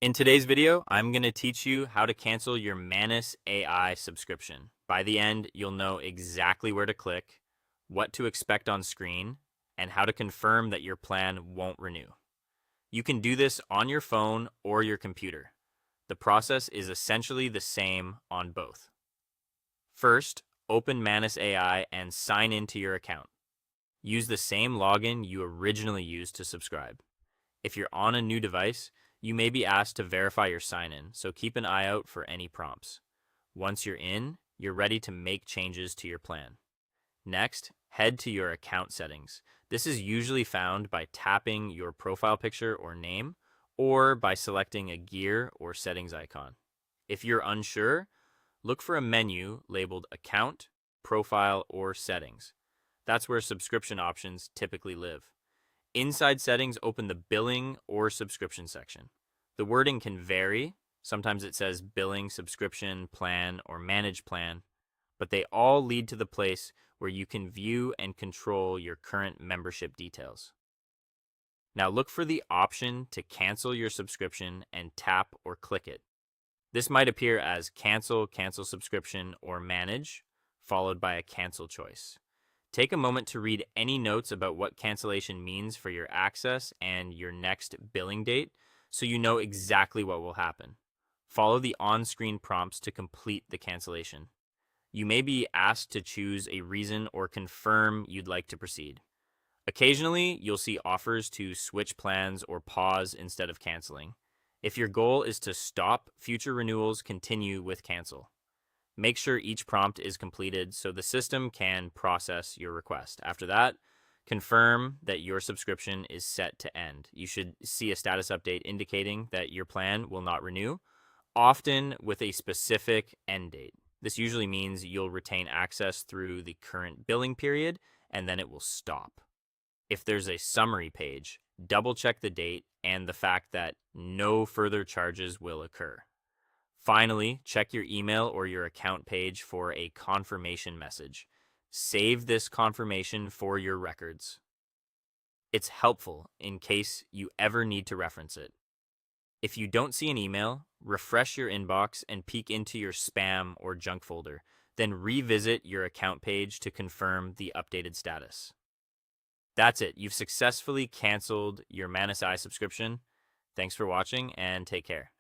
In today's video, I'm going to teach you how to cancel your Manus AI subscription. By the end, you'll know exactly where to click, what to expect on screen, and how to confirm that your plan won't renew. You can do this on your phone or your computer. The process is essentially the same on both. First, open Manus AI and sign into your account. Use the same login you originally used to subscribe. If you're on a new device, you may be asked to verify your sign-in, so keep an eye out for any prompts. Once you're in, you're ready to make changes to your plan. Next, head to your account settings. This is usually found by tapping your profile picture or name, or by selecting a gear or settings icon. If you're unsure, look for a menu labeled Account, Profile, or Settings. That's where subscription options typically live. Inside settings, open the billing or subscription section. The wording can vary. Sometimes it says billing, subscription, plan, or manage plan, but they all lead to the place where you can view and control your current membership details. Now look for the option to cancel your subscription and tap or click it. This might appear as cancel, cancel subscription, or manage, followed by a cancel choice. Take a moment to read any notes about what cancellation means for your access and your next billing date so you know exactly what will happen. Follow the on-screen prompts to complete the cancellation. You may be asked to choose a reason or confirm you'd like to proceed. Occasionally, you'll see offers to switch plans or pause instead of canceling. If your goal is to stop future renewals, continue with cancel. Make sure each prompt is completed so the system can process your request. After that, confirm that your subscription is set to end. You should see a status update indicating that your plan will not renew, often with a specific end date. This usually means you'll retain access through the current billing period, and then it will stop. If there's a summary page, double check the date and the fact that no further charges will occur. Finally, check your email or your account page for a confirmation message. Save this confirmation for your records. It's helpful in case you ever need to reference it. If you don't see an email, refresh your inbox and peek into your spam or junk folder. Then revisit your account page to confirm the updated status. That's it. You've successfully canceled your Manus AI subscription. Thanks for watching and take care.